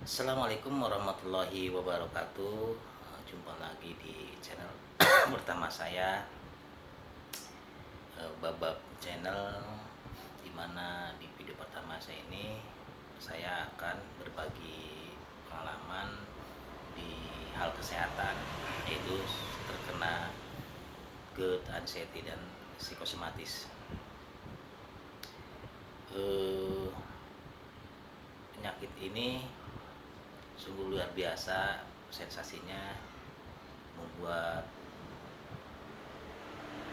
Assalamualaikum warahmatullahi wabarakatuh. Jumpa lagi di channel pertama saya, Babab Channel, dimana di video pertama saya ini saya akan berbagi pengalaman di hal kesehatan, yaitu terkena GERD, anxiety, dan psikosomatis. Eh, Penyakit ini sungguh luar biasa sensasinya, membuat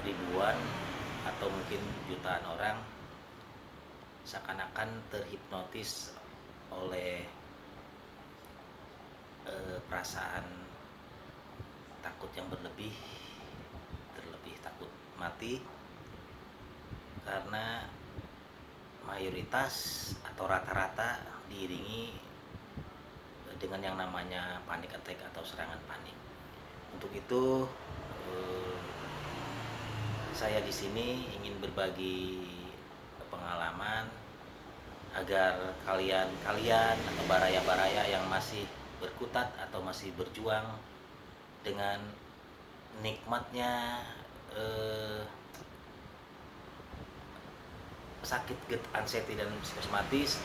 ribuan atau mungkin jutaan orang seakan-akan terhipnotis oleh perasaan takut yang berlebih, terlebih takut mati, karena mayoritas atau rata-rata diiringi dengan yang namanya panic attack atau serangan panik. Untuk itu, eh, saya di sini ingin berbagi pengalaman agar kalian atau baraya-baraya yang masih berkutat atau masih berjuang dengan nikmatnya eh, sakit GERD, anxiety, dan psikosomatis,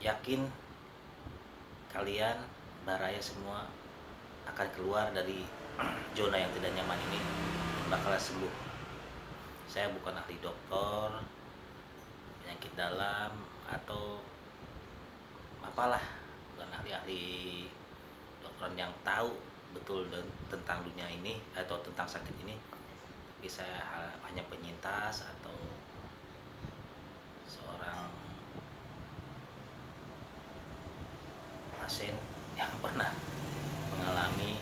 yakin kalian baraya semua akan keluar dari zona yang tidak nyaman ini, bakal sembuh. Saya bukan ahli dokter penyakit dalam atau apalah, bukan ahli-ahli dokteran yang tahu betul tentang dunia ini atau tentang sakit ini, tapi saya hanya penyintas atau seorang pasien yang pernah mengalami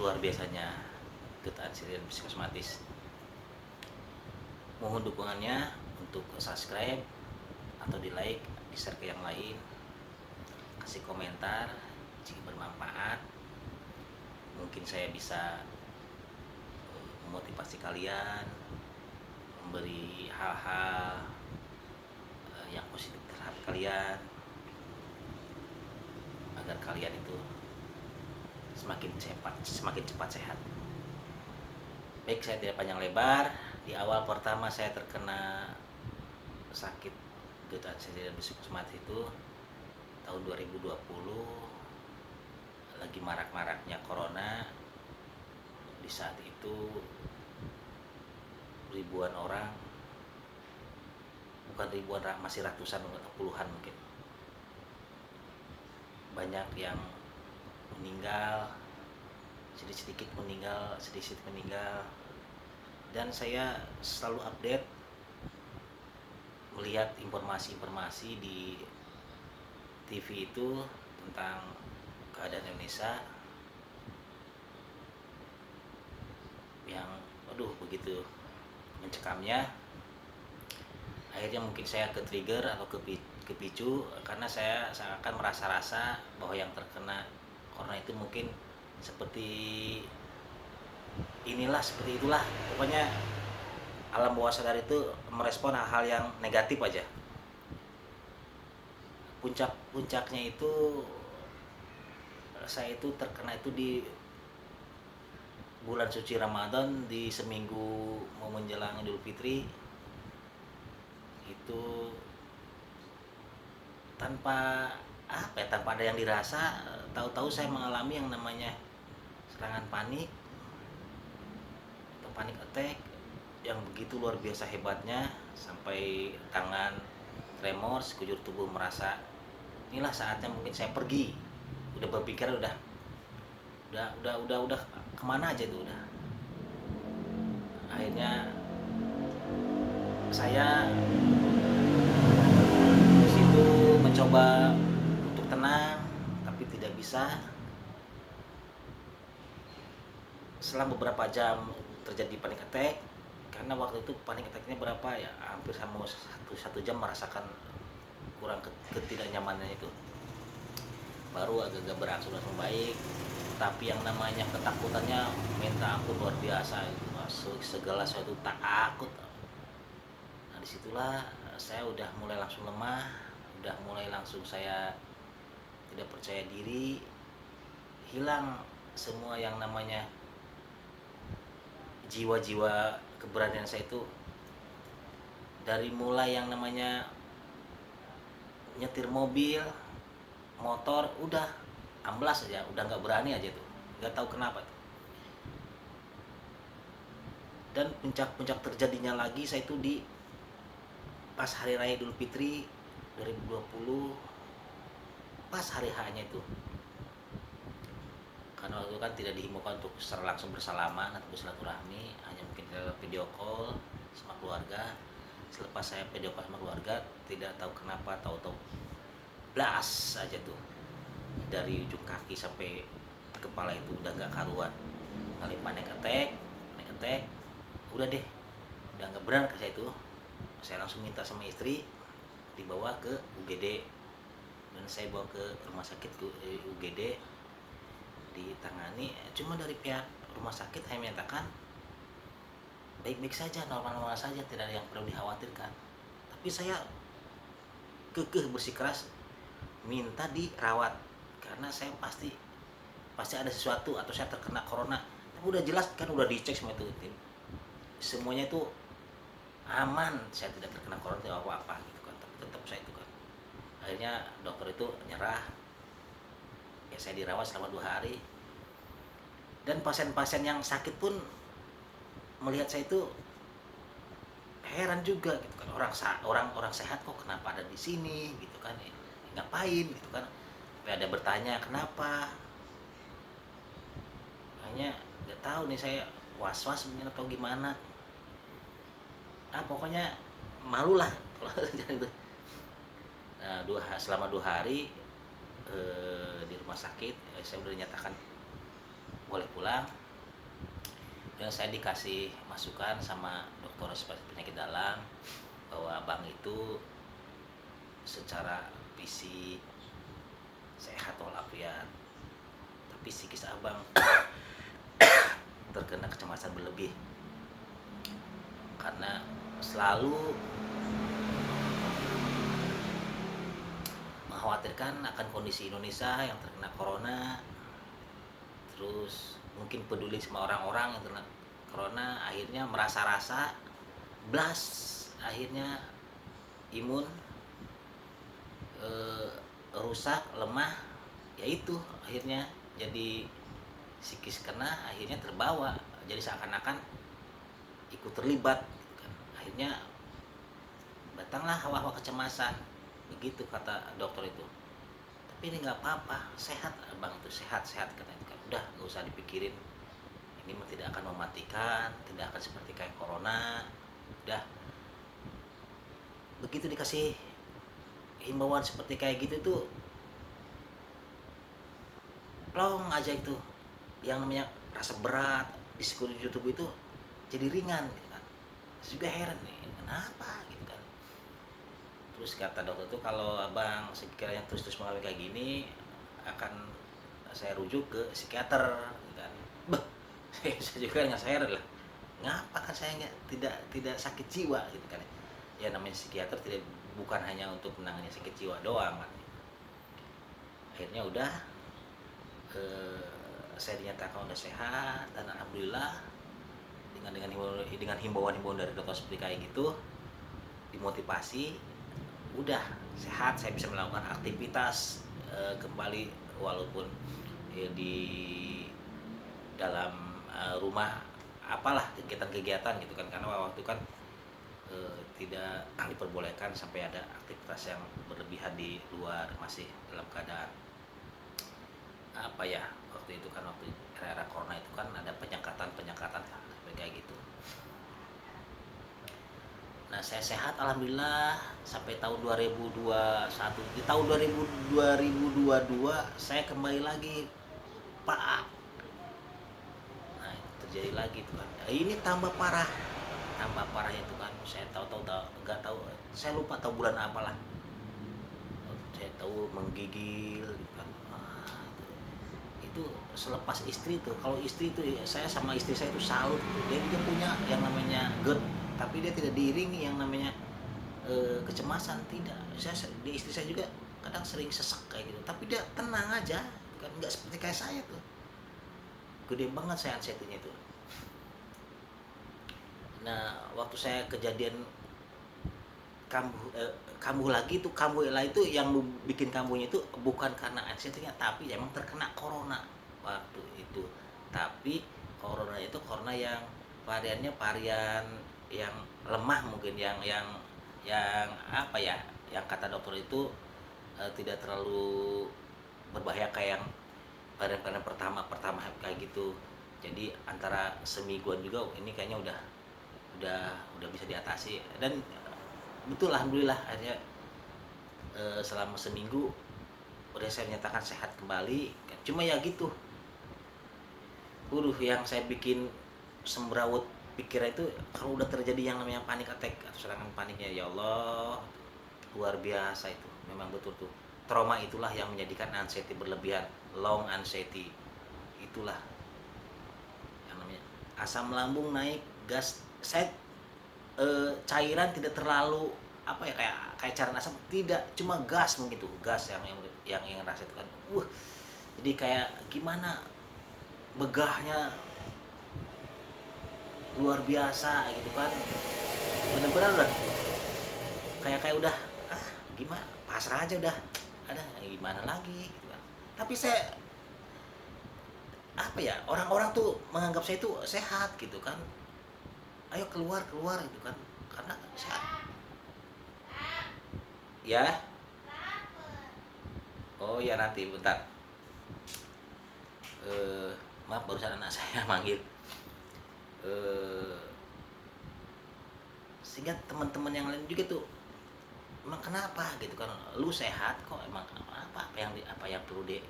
luar biasanya GERD, anxiety, dan psikosomatis. Mohon dukungannya untuk subscribe atau di like, di share ke yang lain, kasih komentar jika bermanfaat. Mungkin saya bisa memotivasi kalian, memberi hal-hal yang positif terhadap kalian, agar kalian itu semakin cepat sehat. Baik, saya tidak panjang lebar. Di awal pertama saya terkena sakit GERD, anxiety, dan psikosomatis itu tahun 2020, lagi marak-maraknya corona. Di saat itu ribuan orang, bukan ribuan, masih ratusan atau puluhan mungkin, banyak yang meninggal, sedikit meninggal, dan saya selalu update, melihat informasi-informasi di TV itu tentang keadaan Indonesia yang begitu mencekamnya. Akhirnya mungkin saya ke-trigger atau kepicu, karena saya akan merasa bahwa yang terkena corona itu mungkin seperti seperti itulah, pokoknya alam bawah sadar itu merespon hal-hal yang negatif aja. Puncaknya itu saya itu terkena itu di bulan suci Ramadan, di seminggu mau menjelang Idul Fitri. Itu tanpa tanpa ada yang dirasa, tahu-tahu saya mengalami yang namanya serangan panik atau panic attack yang begitu luar biasa hebatnya, sampai tangan tremor, sekujur tubuh merasa inilah saatnya mungkin saya pergi. Udah berpikir udah kemana aja tuh udah. Akhirnya saya di situ mencoba untuk tenang, tapi tidak bisa. Selang beberapa jam terjadi panic attack, karena waktu itu panic attacknya berapa ya, hampir sama satu jam merasakan kurang ketidaknyamanan itu. Baru agak-agak berangsur-angsur baik, tapi yang namanya ketakutannya minta ampun luar biasa. Segala sesuatu takut, disitulah saya udah mulai langsung lemah, udah mulai langsung saya tidak percaya diri, hilang semua yang namanya jiwa-jiwa keberanian saya itu. Dari mulai yang namanya nyetir mobil, motor, udah amblas aja, udah nggak berani aja tuh, nggak tahu kenapa tuh. Dan puncak-puncak terjadinya lagi saya itu di pas hari raya Idul Fitri 2020, pas hari H-nya itu. Karena waktu itu kan tidak dihimbaukan untuk secara langsung bersalaman atau bersilaturahmi, hanya mungkin lewat video call sama keluarga. Selepas saya video call sama keluarga, tidak tahu kenapa tahu-tahu blas aja tuh, dari ujung kaki sampai kepala itu udah gak karuan. Kali panik attack, udah deh, udah nggak benar ke saya itu. Saya langsung minta sama istri dibawa ke UGD, dan saya bawa ke rumah sakit ke UGD, ditangani. Cuma dari pihak rumah sakit hanya menyatakan baik-baik saja, normal-normal saja, tidak ada yang perlu dikhawatirkan. Tapi saya kekeh bersikeras minta dirawat, karena saya pasti ada sesuatu atau saya terkena corona. Tapi udah jelas kan, udah dicek semua itu, semuanya itu aman, saya tidak terkena corona atau apa-apa gitu kan. Tapi tetap saya itu kan, akhirnya dokter itu nyerah ya, saya dirawat selama 2 hari. Dan pasien-pasien yang sakit pun melihat saya itu heran juga gitu kan, orang sehat kok kenapa ada di sini gitu kan, ngapain gitu kan. Tapi ada bertanya kenapa, hanya nggak tahu nih, saya was-was mungkin atau gimana. Pokoknya malu lah kalau gitu. Nah, selama 2 hari di rumah sakit, saya udah dinyatakan boleh pulang. Dan saya dikasih masukan sama dokter spesialis penyakit dalam bahwa abang itu secara fisik sehat walafiat, tapi psikis abang terkena kecemasan berlebih, karena selalu mengkhawatirkan akan kondisi Indonesia yang terkena corona. Terus mungkin peduli sama orang-orang yang terkena corona, akhirnya merasa-rasa blas, akhirnya imun rusak, lemah, yaitu akhirnya jadi psikis kena, akhirnya terbawa, jadi seakan-akan ikut terlibat gitu kan. Akhirnya datanglah hawa-hawa kecemasan, begitu kata dokter itu. Tapi ini nggak apa-apa, sehat abang itu, sehat katanya kan. Udah nggak usah dipikirin, ini tidak akan mematikan, tidak akan seperti kayak corona. Udah begitu dikasih himbauan seperti kayak gitu tuh, plong aja itu, yang namanya rasa berat di sekujur tubuh itu jadi ringan gitu kan. Terus juga heran nih, kenapa gitu kan. Terus kata dokter tuh, kalau abang sekiranya terus mengalami kayak gini, akan saya rujuk ke psikiater gitu kan. Bah, saya juga nggak heran lah, ngapa kan saya tidak sakit jiwa gitu kan. Ya namanya psikiater bukan hanya untuk menangani sakit jiwa doang kan. Akhirnya udah saya dinyatakan udah sehat, dan alhamdulillah dengan himbauan dari dokter seperti kayak gitu, dimotivasi, udah sehat, saya bisa melakukan aktivitas kembali, walaupun di dalam rumah, apalah kegiatan-kegiatan gitu kan, karena waktu kan tidak diperbolehkan sampai ada aktivitas yang berlebihan di luar, masih dalam keadaan apa ya, waktu itu kan, waktu era corona itu kan ada penyekatan kayak gitu. Nah, saya sehat alhamdulillah sampai tahun 2021. Di tahun 2022 saya kembali lagi Pak. Nah, terjadi lagi tuh kan. Ini tambah parah itu kan. Saya tahu nggak tahu, saya lupa tahu bulan apalah. Saya tahu menggigil gitu kan. Itu selepas istri tuh, kalau istri tuh, saya sama istri saya itu salut, dia juga punya yang namanya GERD, tapi dia tidak diiringi yang namanya kecemasan, tidak. Di istri saya juga kadang sering sesek kayak gitu, tapi dia tenang aja kan, nggak seperti kayak saya tuh, gede banget saya anxiety-nya itu. Nah, waktu saya kejadian kambuh kambuh lagi tuh, kambuh lah itu yang bikin kambuhnya itu bukan karena anxiety-nya, tapi emang terkena corona waktu itu. Tapi corona yang varian yang lemah, mungkin yang apa ya, yang kata dokter itu tidak terlalu berbahaya kayak yang varian pertama pertama kayak gitu. Jadi antara semingguan juga ini kayaknya udah bisa diatasi. Dan betul, alhamdulillah akhirnya selama seminggu udah saya nyatakan sehat kembali. Cuma ya gitu, yang saya bikin semrawut pikiran itu kalau udah terjadi yang namanya panic attack atau serangan paniknya, ya Allah, luar biasa itu. Memang betul tuh, trauma itulah yang menjadikan anxiety berlebihan, long anxiety. Itulah yang namanya asam lambung naik, gas. Saya cairan tidak terlalu apa ya, kayak cairan asam tidak, cuma gas, mungkin tuh gas yang rasa itu kan, jadi kayak gimana, begahnya luar biasa gitu kan, bener-bener udah kayak udah gimana, pasrah aja udah, ada gimana lagi gitu kan. Tapi saya apa ya, orang-orang tuh menganggap saya itu sehat gitu kan, ayo keluar gitu kan, karena sehat ya. Oh ya, nanti bentar, maaf barusan anak saya manggil. Sehingga teman-teman yang lain juga tuh, emang kenapa gitu kan, lu sehat kok, emang apa yang perlu di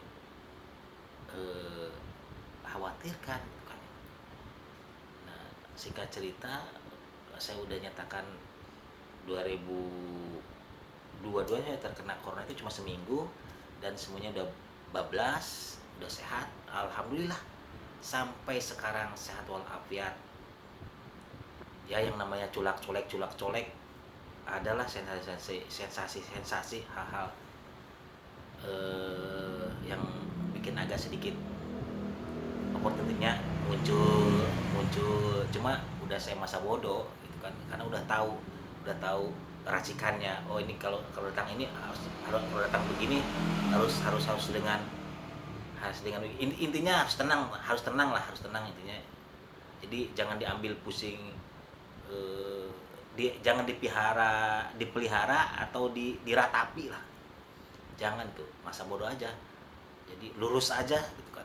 khawatirkan gitu kan. Nah, singkat cerita, saya udah nyatakan 2022 saya terkena corona itu cuma seminggu, dan semuanya udah bablas, udah sehat, alhamdulillah. Sampai sekarang sehat walafiat. Ya, yang namanya culak colek adalah sensasi hal-hal yang bikin agak sedikit opportunity-nya muncul. Cuma udah saya masa bodoh gitu kan, karena udah tahu racikannya. Oh, ini kalau datang ini harus kalau datang begini, harus dengan intinya harus tenang intinya. Jadi jangan diambil pusing, jangan dipelihara atau diratapi lah, jangan tuh, masa bodoh aja. Jadi lurus aja gitu kan.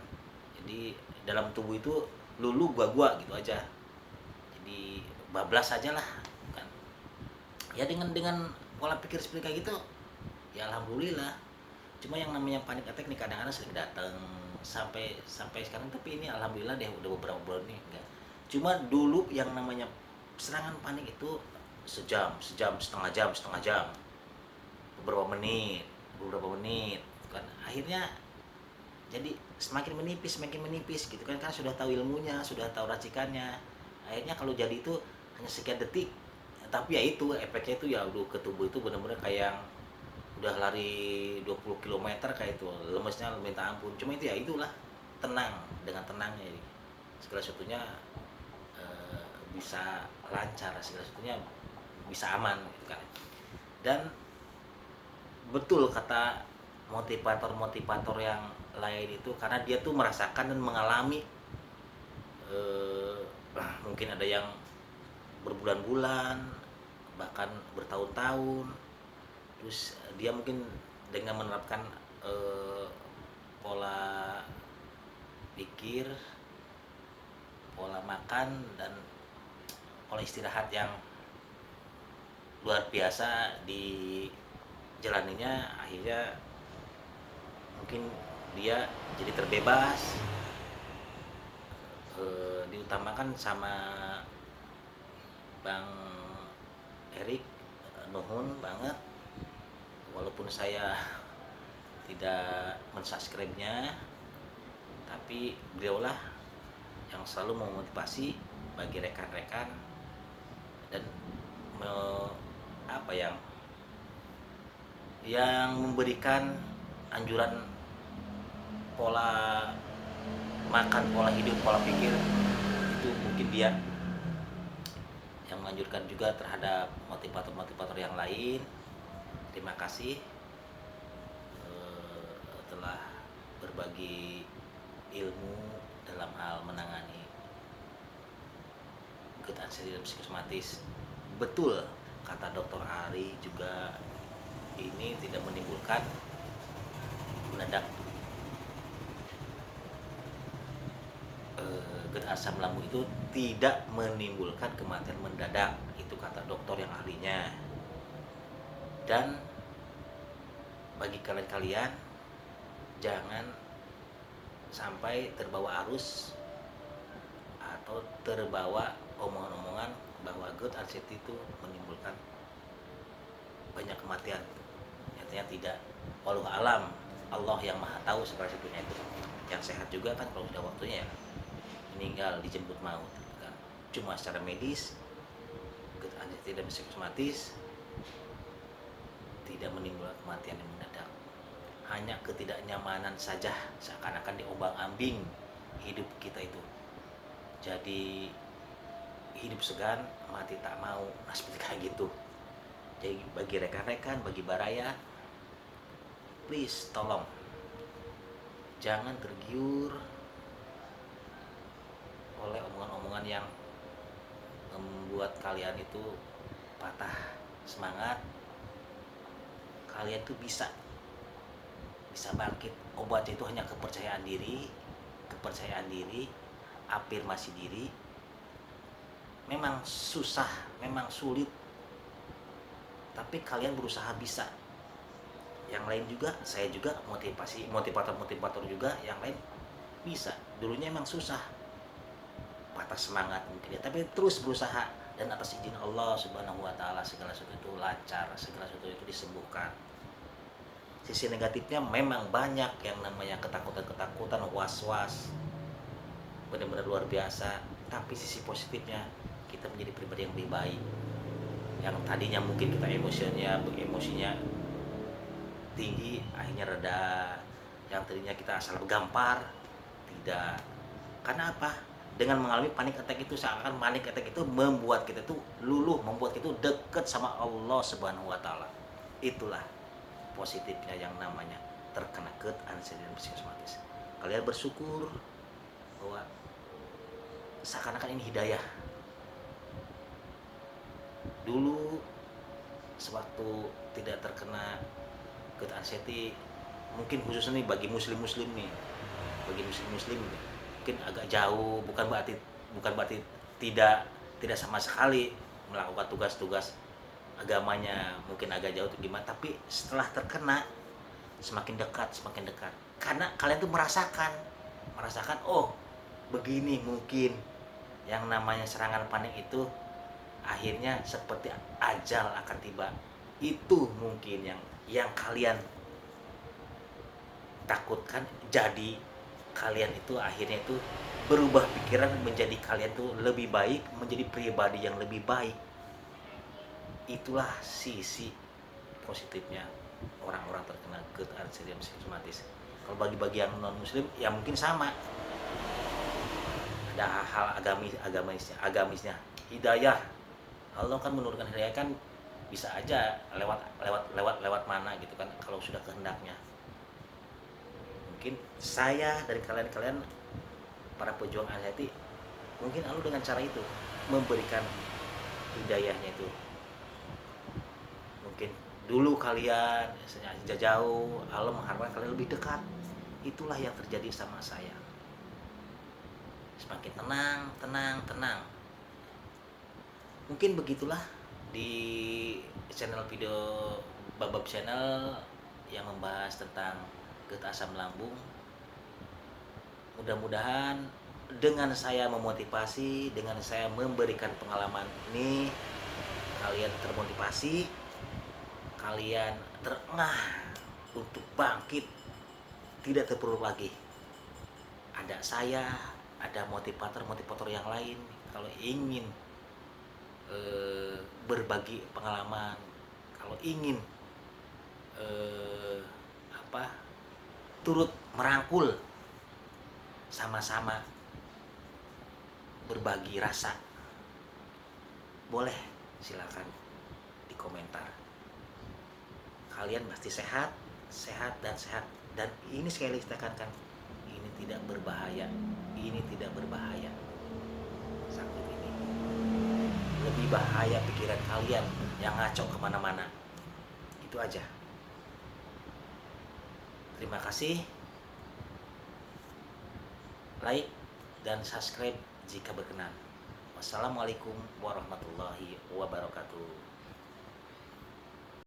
Jadi dalam tubuh itu gua gitu aja. Jadi bablas aja lah kan. Ya dengan pola pikir seperti kayak gitu, ya alhamdulillah. Cuma yang namanya panic attack nih kadang-kadang sering datang sampai sekarang, tapi ini alhamdulillah deh udah beberapa bulan nih enggak. Cuma dulu yang namanya serangan panik itu sejam, setengah jam, beberapa menit kan. Akhirnya jadi semakin menipis gitu kan, sudah tahu ilmunya, sudah tahu racikannya. Akhirnya kalau jadi itu hanya sekian detik, tapi ya itu efeknya itu ya udah ke tubuh itu benar-benar kayak udah lari 20 km kayak itu, lemesnya minta ampun. Cuma itu ya itulah, tenang, dengan tenangnya jadi segala sesuatunya bisa lancar, segala sesuatunya bisa aman gitu kan. Dan betul kata motivator yang lain itu, karena dia tuh merasakan dan mengalami, mungkin ada yang berbulan-bulan bahkan bertahun-tahun. Terus dia mungkin dengan menerapkan pola pikir, pola makan, dan pola istirahat yang luar biasa dijalaninya, akhirnya mungkin dia jadi terbebas. Diutamakan sama Bang Erik, nuhun banget, walaupun saya tidak mensubscribe-nya, tapi beliaulah yang selalu memotivasi bagi rekan-rekan dan apa yang yang memberikan anjuran pola makan, pola hidup, pola pikir, itu mungkin dia yang menganjurkan juga terhadap motivator-motivator yang lain. Terima kasih telah berbagi ilmu dalam hal menangani GERD anxiety dan psikosomatis. Betul kata Dr. Ari juga, ini tidak menimbulkan mendadak GERD asam lambung itu tidak menimbulkan kematian mendadak, itu kata dokter yang ahlinya. Dan bagi kalian-kalian, jangan sampai terbawa arus atau terbawa omongan-omongan bahwa GERD anxiety itu menimbulkan banyak kematian. Nyatanya tidak. Wallahu alam, Allah yang maha tahu seperti itu. Yang sehat juga kan kalau sudah waktunya ya meninggal, dijemput maut kan. Cuma secara medis GERD anxiety dan psikosomatis tidak menimbulkan kematian yang mendadak, hanya ketidaknyamanan saja, seakan-akan diombang-ambing hidup kita itu. Jadi hidup segan, mati tak mau, nah seperti kayak gitu. Jadi bagi rekan-rekan, bagi Baraya, please tolong jangan tergiur oleh omongan-omongan yang membuat kalian itu patah semangat. Kalian tuh bisa bangkit. Obat itu hanya kepercayaan diri, afirmasi diri. Memang susah, memang sulit, tapi kalian berusaha bisa. Yang lain juga, saya juga motivator juga yang lain bisa. Dulunya emang susah, patah semangat mungkin ya, tapi terus berusaha, dan atas izin Allah Subhanahu wa taala segala sesuatu itu lancar, segala sesuatu itu disembuhkan. Sisi negatifnya memang banyak, yang namanya ketakutan, was-was, benar-benar luar biasa. Tapi sisi positifnya, kita menjadi pribadi yang lebih baik. Yang tadinya mungkin kita emosinya tinggi, akhirnya reda. Yang tadinya kita asal gampar, tidak. Karena apa? Dengan mengalami panic attack itu, seakan panic attack itu membuat kita tuh luluh, membuat kita tuh dekat sama Allah Subhanahu wa taala. Itulah positifnya yang namanya terkena GERD anxiety dan psikosomatis. Kalian bersyukur bahwa seakan-akan ini hidayah. Dulu sewaktu tidak terkena GERD anxiety, mungkin khususnya nih bagi muslim nih, mungkin agak jauh, bukan berarti tidak sama sekali melakukan tugas-tugas agamanya, mungkin agak jauh tuh gimana, tapi setelah terkena semakin dekat, karena kalian tuh merasakan oh begini, mungkin yang namanya serangan panik itu akhirnya seperti ajal akan tiba. Itu mungkin yang kalian takutkan. Jadi kalian itu akhirnya itu berubah pikiran, menjadi kalian tuh lebih baik, menjadi pribadi yang lebih baik. Itulah sisi positifnya orang-orang terkena GERD anxiety dan psikosomatis. Kalau bagi yang non muslim ya mungkin sama, ada hal agamisnya hidayah. Allah kan menurunkan hidayah kan bisa aja lewat mana gitu kan, kalau sudah kehendaknya. Mungkin saya dari kalian para pejuang anxiety, mungkin Allah dengan cara itu memberikan hidayahnya itu. Mungkin dulu kalian jauh, Allah mengharapkan kalian lebih dekat. Itulah yang terjadi sama saya. Semakin tenang. Mungkin begitulah di channel video Babab Channel yang membahas tentang GERD asam lambung. Mudah-mudahan dengan saya memotivasi, dengan saya memberikan pengalaman ini, kalian termotivasi, kalian terengah untuk bangkit, tidak terpuruk lagi. Ada saya, ada motivator yang lain. Kalau ingin berbagi pengalaman, kalau ingin eh, apa turut merangkul, sama-sama berbagi rasa, boleh silakan di komentar. Kalian pasti sehat, sehat dan sehat. Dan ini sekali lagi tekankan, ini tidak berbahaya, ini tidak berbahaya. Sakit ini lebih bahaya pikiran kalian yang ngaco kemana-mana. Itu aja. Terima kasih. Like dan subscribe jika berkenan. Wassalamualaikum warahmatullahi wabarakatuh.